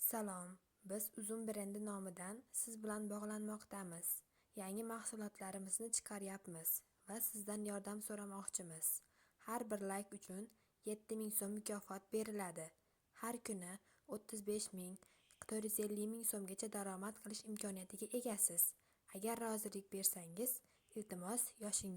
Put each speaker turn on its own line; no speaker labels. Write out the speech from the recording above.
Salom, biz Uzum brendi nomidan siz bilan bog'lanmoqdamiz. Yangi mahsulotlarimizni chiqaryapmiz va sizdan yordam so'ramoqchimiz. Har bir layk uchun 7000 so'm mukofot beriladi. Har kuni 35 ming, 450 ming so'mgacha daromad qilish imkoniyatiga egasiz. Agar rozilik bersangiz, iltimos yoshingiz